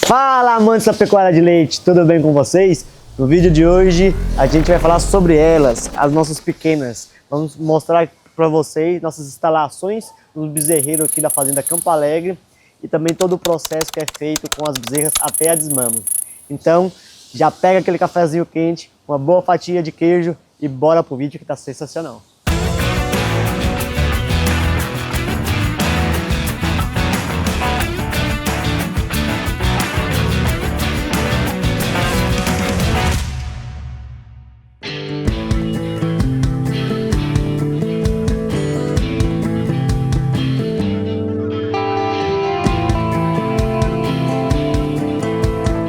Fala, amantes da pecuária de leite, tudo bem com vocês? No vídeo de hoje a gente vai falar sobre elas, as nossas pequenas. Vamos mostrar para vocês nossas instalações no bezerreiro aqui da Fazenda Campo Alegre e também todo o processo que é feito com as bezerras até a desmama. Então já pega aquele cafezinho quente, uma boa fatia de queijo e bora pro vídeo que tá sensacional.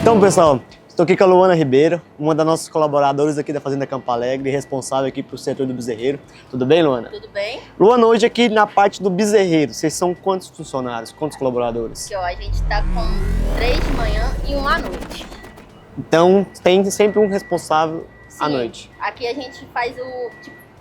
Então, pessoal, estou aqui com a Luana Ribeiro, uma das nossas colaboradoras aqui da Fazenda Campo Alegre, responsável aqui pro setor do bezerreiro. Tudo bem, Luana? Tudo bem? Luana, hoje aqui na parte do bezerreiro, vocês são quantos funcionários, quantos colaboradores? Aqui, ó, a gente tá com 3 de manhã e 1 à noite. Então, tem sempre um responsável à Sim, noite. aqui a gente faz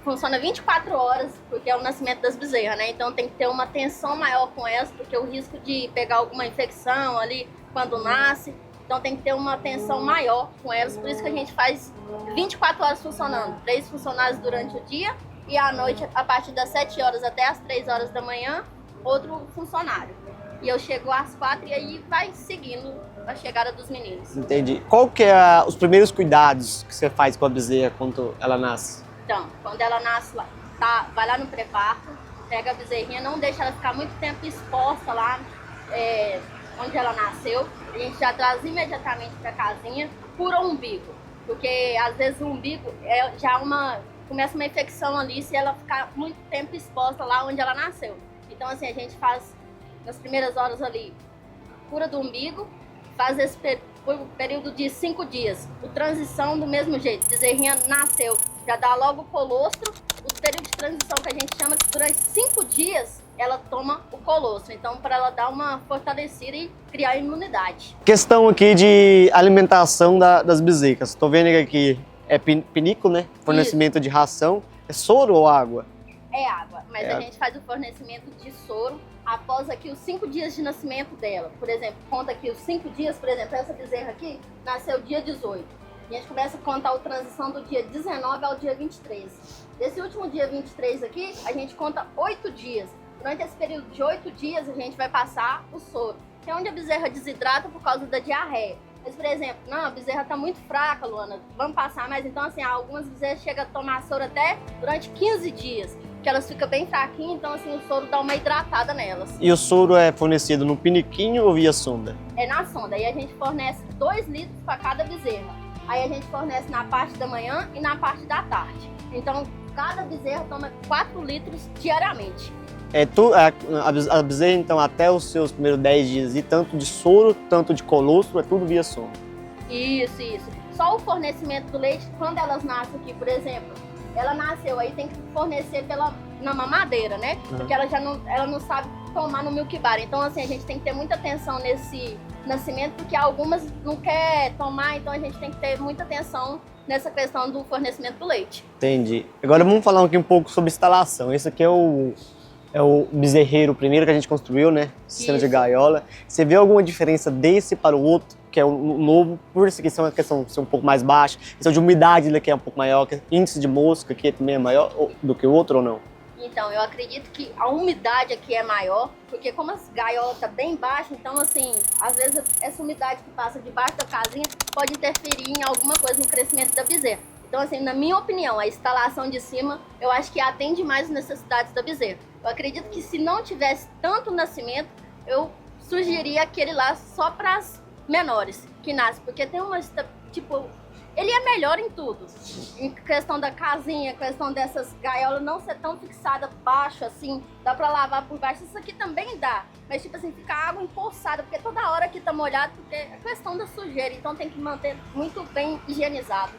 funciona 24 horas, porque é o nascimento das bezerras, né? Então tem que ter uma atenção maior com elas, porque o risco de pegar alguma infecção ali quando nasce. Então tem que ter uma atenção maior com elas, por isso que a gente faz 24 horas funcionando. 3 funcionários durante o dia e à noite, a partir das 7 horas até as 3 horas da manhã, outro funcionário. E eu chego às 4 e aí vai seguindo a chegada dos meninos. Entendi. Qual que é os primeiros cuidados que você faz com a bezerra quando ela nasce? Então, quando ela nasce, vai lá no pré-parto, pega a bezerrinha, não deixa ela ficar muito tempo exposta lá, onde ela nasceu, a gente já traz imediatamente para casinha, cura o umbigo, porque às vezes o umbigo começa uma infecção ali se ela ficar muito tempo exposta lá onde ela nasceu. Então assim, a gente faz nas primeiras horas ali, cura do umbigo, faz esse período de 5 dias, o transição do mesmo jeito, bezerrinha nasceu, já dá logo o colostro, o período de transição que a gente chama que durante 5 dias ela toma o colostro, então para ela dar uma fortalecida e criar imunidade. Questão aqui de alimentação das bezerras. Estou vendo que aqui é pinico, né? Fornecimento de ração. É soro ou água? É água, mas a gente faz o fornecimento de soro após aqui os 5 dias de nascimento dela. Por exemplo, conta aqui os 5 dias, por exemplo, essa bezerra aqui nasceu dia 18. A gente começa a contar a transição do dia 19 ao dia 23. Desse último dia 23 aqui, a gente conta 8 dias. Durante esse período de 8 dias, a gente vai passar o soro, que é onde a bezerra desidrata por causa da diarreia. Mas, por exemplo, não, a bezerra está muito fraca, Luana, vamos passar mais. Então, assim, algumas bezerras chegam a tomar soro até durante 15 dias, porque elas ficam bem fraquinhas, então, assim, o soro dá uma hidratada nelas. E o soro é fornecido no piniquinho ou via sonda? É na sonda, aí a gente fornece 2 litros para cada bezerra. Aí a gente fornece na parte da manhã e na parte da tarde. Então, cada bezerra toma 4 litros diariamente. A bezerra, então, até os seus primeiros 10 dias, e tanto de soro, tanto de colostro, é tudo via sonda? Isso. Só o fornecimento do leite, quando elas nascem aqui, por exemplo, ela nasceu, aí tem que fornecer na mamadeira, né? Porque ela não sabe tomar no milk bar. Então, assim, a gente tem que ter muita atenção nesse nascimento, porque algumas não quer tomar, então a gente tem que ter muita atenção nessa questão do fornecimento do leite. Entendi. Agora vamos falar aqui um pouco sobre instalação. Esse aqui é o bezerreiro primeiro que a gente construiu, né? Sistema de gaiola. Você vê alguma diferença desse para o outro, que é o novo, por essa questão ser um pouco mais baixa, questão de umidade que é um pouco maior, índice de mosca aqui também é maior do que o outro ou não? Então, eu acredito que a umidade aqui é maior, porque como a gaiola está bem baixa, então assim, às vezes essa umidade que passa debaixo da casinha pode interferir em alguma coisa no crescimento da bezerra. Então, assim, na minha opinião, a instalação de cima, eu acho que atende mais as necessidades da bezerra. Eu acredito que se não tivesse tanto nascimento, eu sugeriria aquele lá só para as menores que nascem, porque tem uma, tipo, ele é melhor em tudo. Em questão da casinha, questão dessas gaiolas não ser tão fixada baixo, assim, dá para lavar por baixo, isso aqui também dá. Mas, tipo assim, fica água empoçada, porque toda hora que tá molhado, porque é questão da sujeira, então tem que manter muito bem higienizado.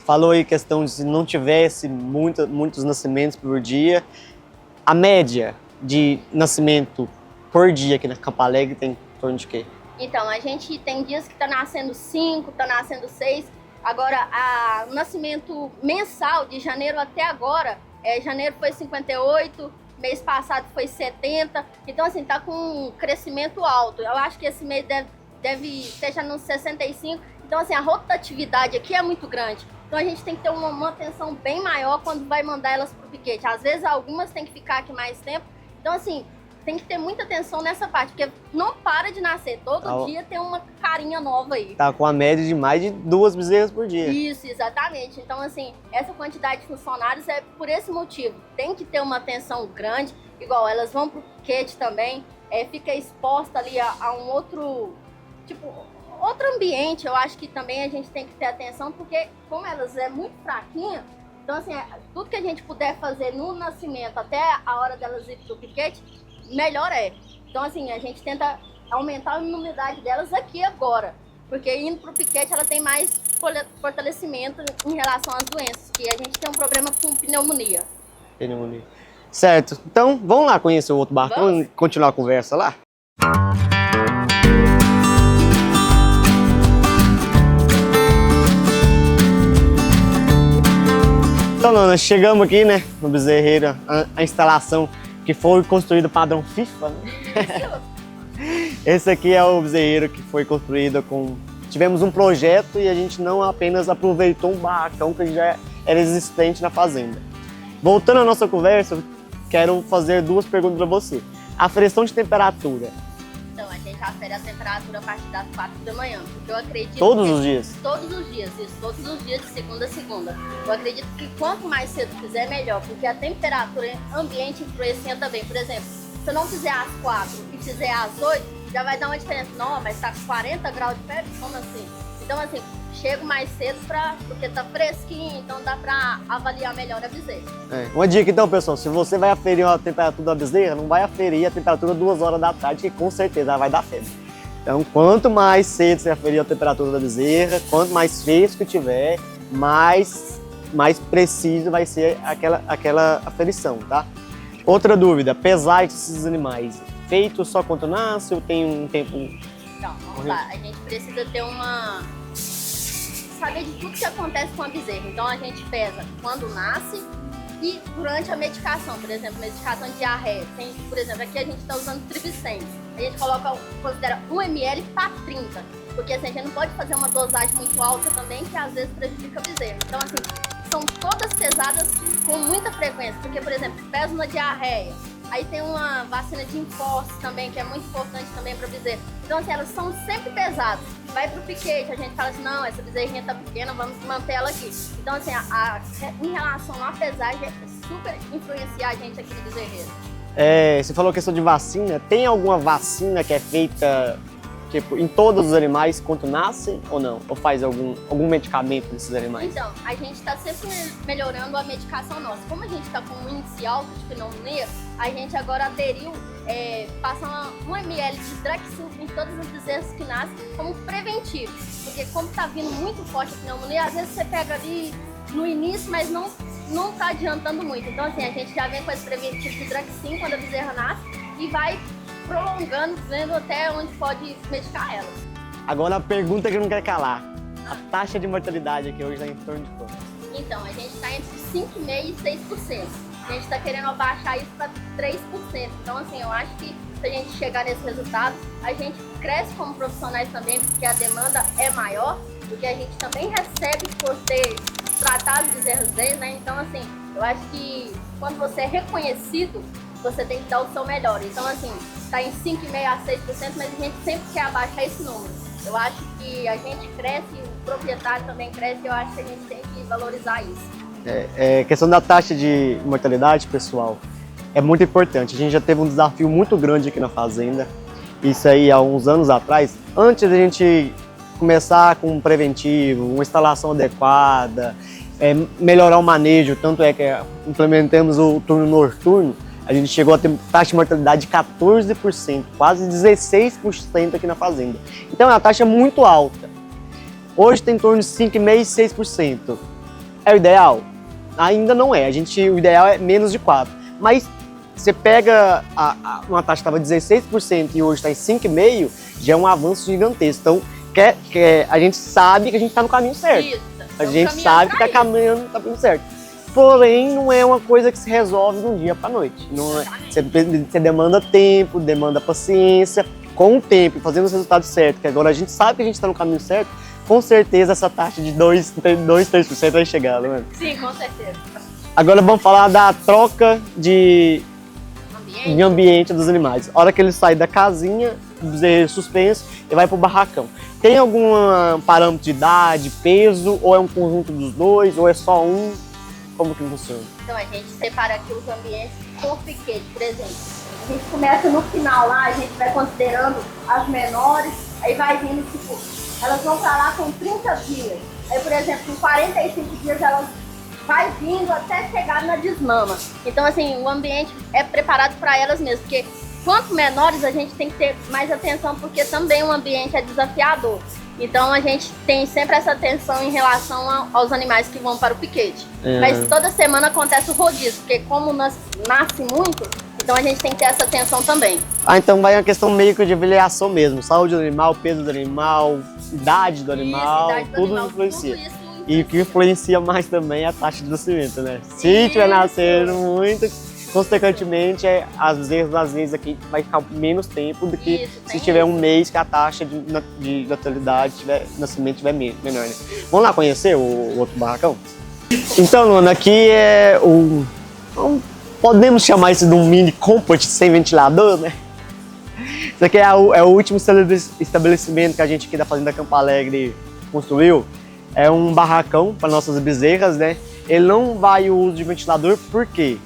Falou aí questão de se não tivesse muitos nascimentos por dia. A média de nascimento por dia aqui na Campo Alegre tem em torno de quê? Então, a gente tem dias que tá nascendo 5, tá nascendo 6. Agora, o nascimento mensal de janeiro até agora, janeiro foi 58, mês passado foi 70. Então, assim, tá com um crescimento alto. Eu acho que esse mês deve fechar nos 65. Então, assim, a rotatividade aqui é muito grande. Então, a gente tem que ter uma atenção bem maior quando vai mandar elas pro piquete. Às vezes, algumas têm que ficar aqui mais tempo. Então, assim, tem que ter muita atenção nessa parte, porque não para de nascer. Todo dia tem uma carinha nova aí. Tá com a média de mais de 2 bezerras por dia. Isso, exatamente. Então, assim, essa quantidade de funcionários é por esse motivo. Tem que ter uma atenção grande. Igual, elas vão pro piquete também. Fica exposta ali a um outro... Tipo, outro ambiente. Eu acho que também a gente tem que ter atenção, porque como elas é muito fraquinha, então, assim, tudo que a gente puder fazer no nascimento até a hora delas ir pro piquete, melhor é. Então, assim, a gente tenta aumentar a imunidade delas aqui agora. Porque indo pro piquete, ela tem mais fortalecimento em relação às doenças. Que a gente tem um problema com pneumonia. Pneumonia. Certo. Então, vamos lá conhecer o outro barco. Vamos continuar a conversa lá? Então, nós chegamos aqui, né, no bezerreiro, a instalação que foi construída padrão FIFA, né? Esse aqui é o bezerreiro que foi construído com... Tivemos um projeto e a gente não apenas aproveitou um barracão que já era existente na fazenda. Voltando à nossa conversa, quero fazer 2 perguntas para você. Aferição de temperatura. Então, a gente afere a temperatura a partir das 4 da manhã, porque eu acredito... Todos os dias? Todos os dias, isso. Todos os dias, de segunda a segunda. Eu acredito que quanto mais cedo fizer, melhor, porque a temperatura ambiente influencia também. Por exemplo, se eu não fizer às 4 e fizer às 8, já vai dar uma diferença. Não, mas tá com 40 graus de febre? Como assim? Então, assim, chego mais cedo porque tá fresquinho, então dá pra avaliar melhor a bezerra. Uma dica então, pessoal, se você vai aferir a temperatura da bezerra, não vai aferir a temperatura 2 horas da tarde, que com certeza ela vai dar febre. Então, quanto mais cedo você aferir a temperatura da bezerra, quanto mais fresco tiver, mais preciso vai ser aquela aferição, tá? Outra dúvida, pesar esses animais, feito só quando nasce ou tem um tempo... Então, vamos lá, a gente precisa ter saber de tudo que acontece com a bezerra. Então a gente pesa quando nasce e durante a medicação. Por exemplo, medicação de diarreia. Por exemplo, aqui a gente está usando Tribicen. A gente considera 1 ml para 30. Porque assim, a gente não pode fazer uma dosagem muito alta também, que às vezes prejudica a bezerra. Então assim, são todas pesadas com muita frequência. Porque, por exemplo, peso na diarreia. Aí tem uma vacina de enforce também, que é muito importante também para bezerra. Então, assim, elas são sempre pesadas. Vai pro piquete, a gente fala assim, não, essa bezerrinha tá pequena, vamos manter ela aqui. Então, assim, em relação à pesagem, é super influenciar a gente aqui no bezerreiro. Você falou questão de vacina. Tem alguma vacina que é feita, tipo, em todos os animais quando nascem ou não? Ou faz algum medicamento desses animais? Então, a gente está sempre melhorando a medicação nossa. Como a gente está com um índice alto de pneumonia, a gente agora aderiu, passa 1 ml de Draxil em todas as bezerras que nascem como preventivo. Porque como está vindo muito forte a pneumonia, às vezes você pega ali no início, mas não está adiantando muito. Então, assim, a gente já vem com esse preventivo de Draxil quando a bezerra nasce e vai prolongando, vendo até onde pode medicar ela. Agora a pergunta que eu não quero calar. A taxa de mortalidade aqui hoje está em torno de quanto? Então, a gente está entre 5,5% e 6%. A gente está querendo abaixar isso para 3%. Então, assim, eu acho que se a gente chegar nesse resultado, a gente cresce como profissionais também, porque a demanda é maior, porque a gente também recebe por ter tratado bezerras bem, né? Então, assim, eu acho que quando você é reconhecido, você tem que dar o seu melhor. Então, assim, está em 5,5% a 6%, mas a gente sempre quer abaixar esse número. Eu acho que a gente cresce, o proprietário também cresce, e eu acho que a gente tem que valorizar isso. Questão da taxa de mortalidade, pessoal, é muito importante. A gente já teve um desafio muito grande aqui na fazenda. Isso aí há uns anos atrás. Antes da gente começar com um preventivo, uma instalação adequada, melhorar o manejo, tanto é que implementamos o turno noturno, a gente chegou a ter taxa de mortalidade de 14%, quase 16% aqui na fazenda. Então é uma taxa muito alta. Hoje tem em torno de 5,5% e 6%. É o ideal? Ainda não é. O ideal é menos de 4%. Mas você pega uma taxa que estava 16% e hoje está em 5,5%, já é um avanço gigantesco. Então a gente sabe que a gente está no caminho certo. Isso, a gente sabe que está caminhando no caminho certo. Porém, não é uma coisa que se resolve de um dia para a noite. Você demanda tempo, demanda paciência. com o tempo, fazendo os resultados certos, que agora a gente sabe que a gente está no caminho certo, com certeza essa taxa de 3% vai chegar, né? Sim, com certeza. Agora vamos falar da troca de ambiente dos animais. A hora que ele sai da casinha, do bezerro suspenso, e vai pro barracão. Tem algum parâmetro de idade, peso, ou é um conjunto dos dois, ou é só um? Como que funciona? Então a gente separa aqui os ambientes por piquete, por exemplo. A gente começa no final lá, a gente vai considerando as menores, aí vai vindo, tipo, elas vão pra lá com 30 dias. Aí, por exemplo, com 45 dias elas vai vindo até chegar na desmama. Então, assim, o ambiente é preparado para elas mesmo, porque quanto menores a gente tem que ter mais atenção, porque também o ambiente é desafiador. Então a gente tem sempre essa atenção em relação aos animais que vão para o piquete. Mas toda semana acontece o rodízio, porque como nasce muito, então a gente tem que ter essa atenção também. Então vai uma questão meio que de avaliação mesmo. Saúde do animal, peso do animal, idade do animal, tudo influencia. Tudo isso. E o que influencia mais também é a taxa de nascimento, né? Se tiver nascendo muito, consequentemente, as vezes aqui vai ficar menos tempo do que se tiver um mês que a taxa de natalidade, nascimento tiver menor, né? Vamos lá conhecer o outro barracão? Então, Luana, aqui é podemos chamar isso de um mini compost sem ventilador, né? Isso aqui é o último estabelecimento que a gente aqui da Fazenda Campo Alegre construiu. É um barracão para nossas bezerras, né? Ele não vai o uso de ventilador, por quê?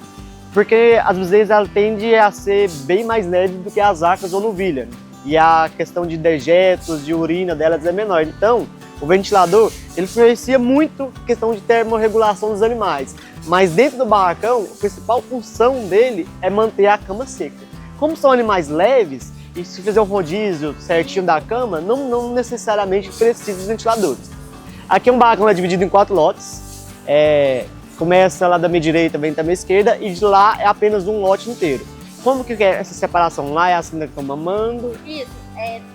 Porque as bezerras tendem a ser bem mais leves do que as vacas ou novilha. E a questão de dejetos, de urina delas é menor. Então, o ventilador, ele influencia muito a questão de termorregulação dos animais. Mas dentro do barracão, a principal função dele é manter a cama seca. Como são animais leves, e se fizer um rodízio certinho da cama, não necessariamente precisa de ventiladores. Aqui é um barracão dividido em 4 lotes. Começa lá da minha direita, vem da minha esquerda, e de lá é apenas um lote inteiro. Como que é essa separação? Lá é assim que estão mamando? Isso,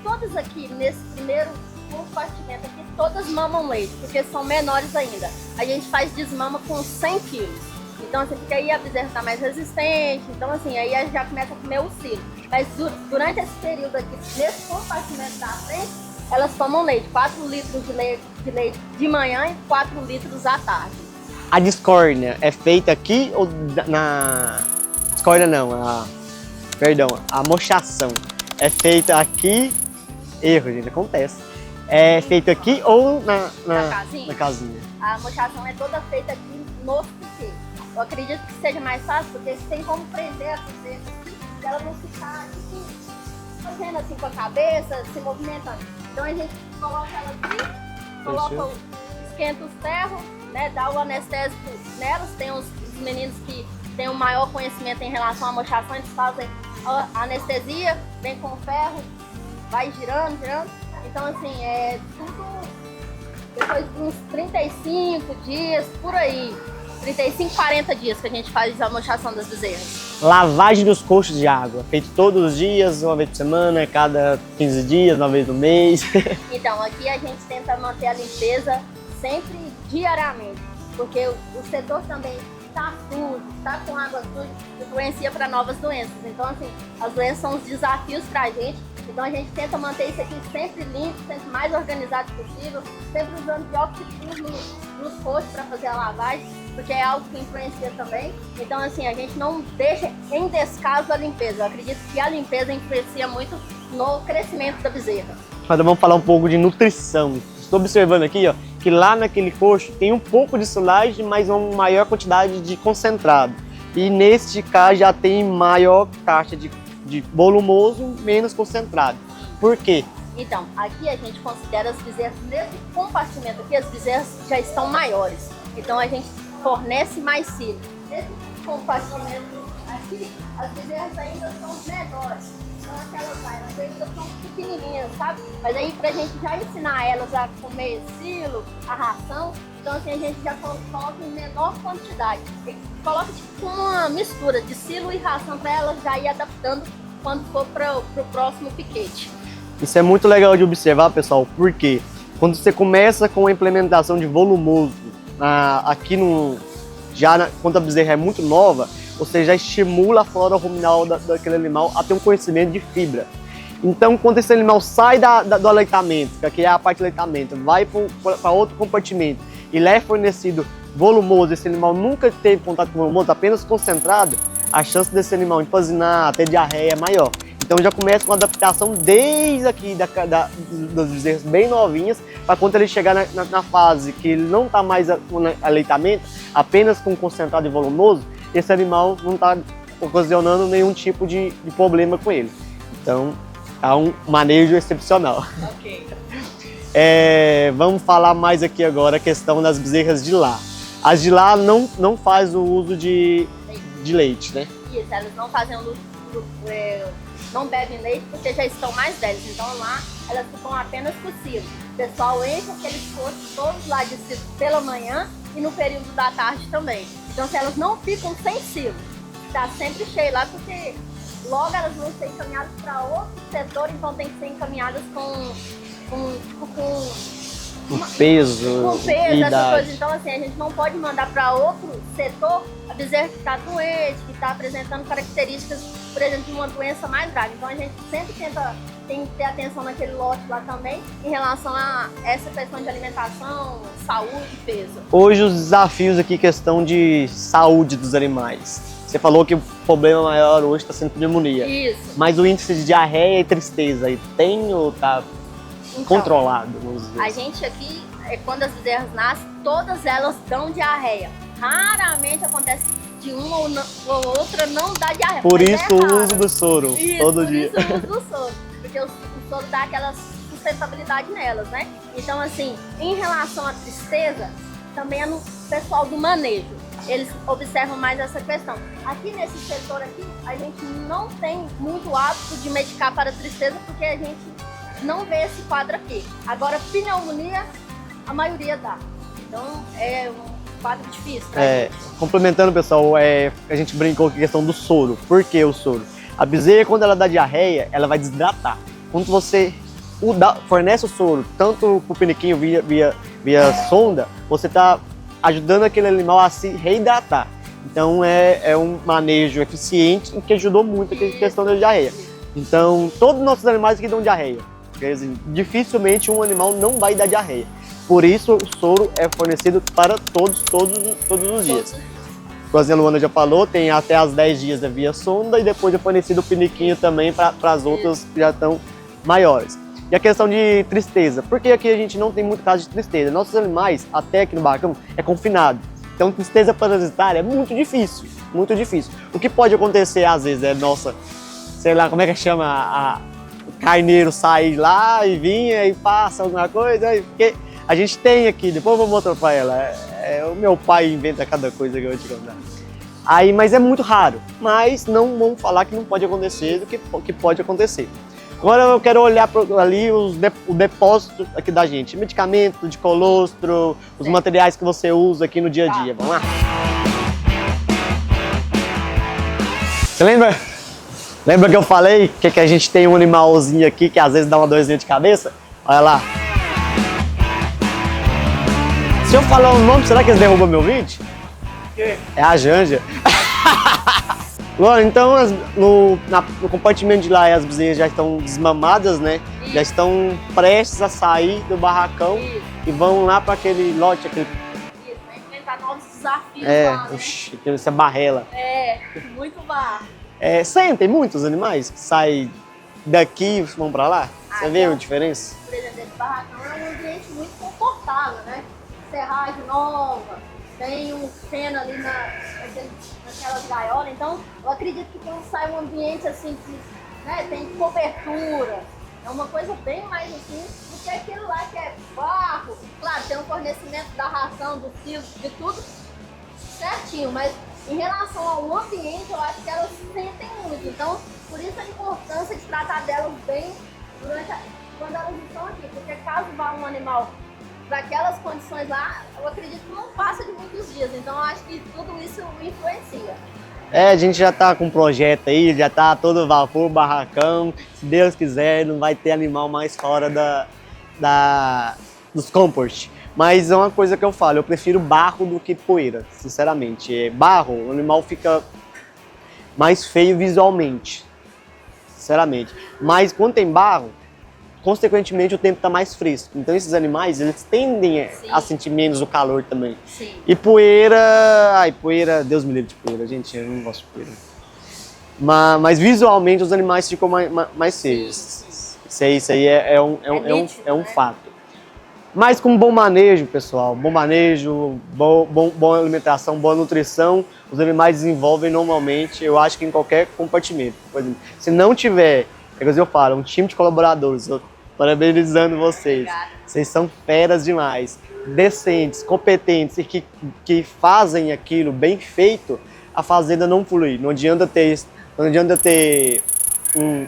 todas aqui nesse primeiro compartimento aqui, todas mamam leite, porque são menores ainda. A gente faz desmama com 100 quilos. Então assim, porque aí a bezerra está mais resistente, então assim, aí a gente já começa a comer o cilo. Mas durante esse período aqui, nesse compartimento da frente, elas tomam leite, 4 litros de leite de manhã e 4 litros à tarde. A discórdia é feita aqui ou na... Discórdia não, perdão, a mochação é feita aqui... Erro, gente, acontece. É feita aqui ou na casinha? A mochação é toda feita aqui no piquete. Eu acredito que seja mais fácil, porque tem como prender a bezerra aqui, e ela não ficar tipo, fazendo assim com a cabeça, se movimentando. Então a gente coloca ela aqui, esquenta os ferros, né, dá o anestésico nelas. Tem os meninos que têm o maior conhecimento em relação à mochação, eles fazem a anestesia, vem com o ferro, vai girando. Então assim, tudo depois de uns 35 dias, por aí, 35, 40 dias que a gente faz a mochação das bezerras. Lavagem dos coxos de água, feito todos os dias, uma vez por semana, cada 15 dias, uma vez no mês. Então, aqui a gente tenta manter a limpeza sempre diariamente, porque o setor também está sujo, está com água suja, influencia para novas doenças. Então, assim, as doenças são os desafios para a gente. Então, a gente tenta manter isso aqui sempre limpo, sempre mais organizado possível, sempre usando dióxido nos coxos para fazer a lavagem, porque é algo que influencia também. Então, assim, a gente não deixa em descaso a limpeza. Eu acredito que a limpeza influencia muito no crescimento da bezerra. Agora vamos falar um pouco de nutrição. Estou observando aqui, ó, que lá naquele coxo tem um pouco de silagem, mas uma maior quantidade de concentrado. E neste caso já tem maior taxa de volumoso, menos concentrado. Por quê? Então, aqui a gente considera as bezerras, nesse compartimento aqui, as bezerras já estão maiores. Então a gente fornece mais cílio. Nesse compartimento aqui, as bezerras ainda são menores. Então elas ainda são pequenininhas, sabe? Mas aí pra gente já ensinar elas a comer silo, a ração, então assim a gente já coloca em menor quantidade. Coloca tipo uma mistura de silo e ração para elas já ir adaptando quando for para o próximo piquete. Isso é muito legal de observar, pessoal, porque quando você começa com a implementação de volumoso aqui quando a bezerra é muito nova, você já estimula a flora ruminal daquele animal a ter um conhecimento de fibra. Então, quando esse animal sai do aleitamento, que aqui é a parte do aleitamento, vai para outro compartimento e lá é fornecido volumoso, esse animal nunca teve contato com volumoso, apenas concentrado, a chance desse animal empazinar, ter diarreia é maior. Então já começa com a adaptação desde aqui dos bezerros bem novinhas, para quando ele chegar na fase que ele não está mais com aleitamento, apenas com concentrado e volumoso, esse animal não está ocasionando nenhum tipo de problema com ele. Então, é um manejo excepcional. Ok. Vamos falar mais aqui agora a questão das bezerras de lá. As de lá não faz o uso de leite, né? Isso, elas não fazem uso, não bebem leite porque já estão mais velhas. Então lá elas ficam apenas com silo. O pessoal enche aqueles postos todos lá de silo pela manhã e no período da tarde também. Então se elas não ficam sem silo, tá sempre cheio lá porque logo elas vão ser encaminhadas para outro setor, então tem que ser encaminhadas com peso, essas coisas. Então assim, a gente não pode mandar para outro setor a bezerra que está doente, que está apresentando características, por exemplo, de uma doença mais grave. Então a gente sempre tem que ter atenção naquele lote lá também em relação a essa questão de alimentação, saúde e peso. Hoje os desafios aqui, questão de saúde dos animais. Você falou que o problema maior hoje está sendo pneumonia. Isso. Mas o índice de diarreia e tristeza aí tem ou está controlado? Vamos dizer. A gente aqui, quando as bezerras nascem, todas elas dão diarreia. Raramente acontece de uma ou outra não dá diarreia. Por isso o uso do soro, isso, todo dia. Por isso o uso do soro. Porque o soro dá aquela sustentabilidade nelas, né? Então, assim, em relação à tristeza, também é no pessoal do manejo. Eles observam mais essa questão. Aqui nesse setor aqui, a gente não tem muito hábito de medicar para tristeza, porque a gente não vê esse quadro aqui. Agora, pneumonia, a maioria dá. Então, é um quadro difícil pra gente. Complementando, pessoal, a gente brincou com a questão do soro. Por que o soro? A bezerra, quando ela dá diarreia, ela vai desidratar. Quando você fornece o soro, tanto pro piniquinho via sonda, você está ajudando aquele animal a se reidratar. Então, é um manejo eficiente e que ajudou muito a questão da diarreia. Então, todos os nossos animais aqui dão diarreia. Quer dizer, dificilmente um animal não vai dar diarreia. Por isso, o soro é fornecido para todos os dias. Como a Luana já falou, tem até as 10 dias da via sonda e depois é fornecido o piniquinho também para as outras que já estão maiores. E a questão de tristeza. Por que aqui a gente não tem muito caso de tristeza? Nossos animais, até aqui no barracão, é confinado. Então, tristeza parasitária é muito difícil, muito difícil. O que pode acontecer, às vezes, sei lá, como é que chama, o carneiro sair lá e vinha e passa alguma coisa, porque a gente tem aqui, depois eu vou mostrar para ela, o meu pai inventa cada coisa que eu vou te contar. Mas é muito raro, mas não vamos falar que não pode acontecer, do que pode acontecer. Agora eu quero olhar ali o depósito aqui da gente, medicamento de colostro, os materiais que você usa aqui no dia a dia. Vamos lá? Você lembra que eu falei que a gente tem um animalzinho aqui que às vezes dá uma dorzinha de cabeça? Olha lá. Se eu falar o nome, será que eles derrubam meu vídeo? É a Janja. Luana, então no compartimento de lá as bezerras já estão desmamadas, né? Isso. Já estão prestes a sair do barracão. Isso. E vão lá para aquele lote. Isso, vai enfrentar novos desafios lá, né? Essa barrela. Muito barro. Tem muitos animais que saem daqui e vão para lá? Você vê a diferença? Por exemplo, esse barracão é um ambiente muito confortável, né? Serragem nova, tem um feno ali naquelas gaiolas, então eu acredito que quando sai um ambiente assim, né, tem cobertura, é uma coisa bem mais assim do que aquilo lá que é barro. Claro, tem um fornecimento da ração, do fio, de tudo certinho, mas em relação ao ambiente, eu acho que elas sentem muito. Então, por isso a importância de tratar delas bem quando elas estão aqui, porque caso vá um animal para aquelas condições lá, eu acredito que não passa de muitos dias. Então, eu acho que tudo isso influencia. A gente já tá com um projeto aí, já tá todo vapor, barracão. Se Deus quiser, não vai ter animal mais fora dos compost. Mas é uma coisa que eu falo, eu prefiro barro do que poeira, sinceramente. Barro, o animal fica mais feio visualmente. sinceramente. Mas quando tem barro, consequentemente o tempo está mais fresco. Então esses animais, eles tendem a sentir menos o calor também. Sim. E poeira... Ai, poeira... Deus me livre de poeira, gente. Eu não gosto de poeira. Mas visualmente os animais ficam mais seios. Isso aí é um fato. Mas com bom manejo, pessoal, bom manejo, boa alimentação, boa nutrição, os animais desenvolvem normalmente, eu acho que em qualquer compartimento. Por exemplo, se não tiver, é que eu falo, um time de colaboradores, eu parabenizando vocês. Obrigada. Vocês são feras demais, decentes, competentes e que fazem aquilo bem feito, a fazenda não flui. Não adianta ter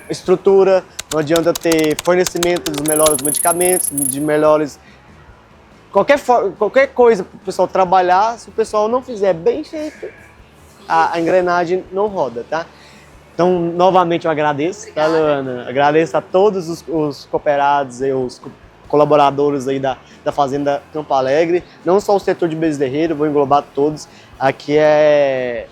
estrutura, não adianta ter fornecimento dos melhores medicamentos, de melhores... Qualquer coisa para o pessoal trabalhar, se o pessoal não fizer bem feito, a engrenagem não roda, tá? Então, novamente eu agradeço, tá, Luana? Agradeço a todos os cooperados e os colaboradores aí da Fazenda Campo Alegre, não só o setor de bezerreiro, vou englobar todos. Aqui é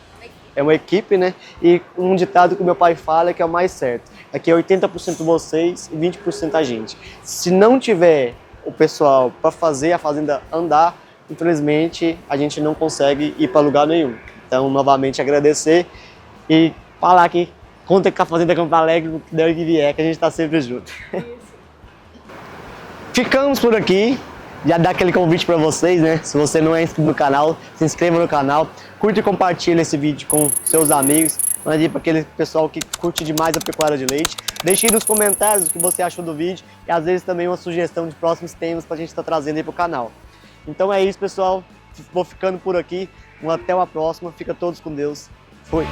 uma equipe, né? E um ditado que o meu pai fala que é o mais certo. Aqui é 80% vocês e 20% a gente. Se não tiver o pessoal para fazer a fazenda andar, infelizmente a gente não consegue ir para lugar nenhum. Então, novamente agradecer e falar que conta com a Fazenda Campo Alegre, o que der e que vier, que a gente está sempre junto. Ficamos por aqui. Já dá aquele convite para vocês, né? Se você não é inscrito no canal, se inscreva no canal, curte e compartilhe esse vídeo com seus amigos, mande para aquele pessoal que curte demais a pecuária de leite. Deixe aí nos comentários o que você achou do vídeo e às vezes também uma sugestão de próximos temas para a gente estar trazendo aí para o canal. Então é isso, pessoal. Vou ficando por aqui. Até uma próxima. Fica todos com Deus. Fui!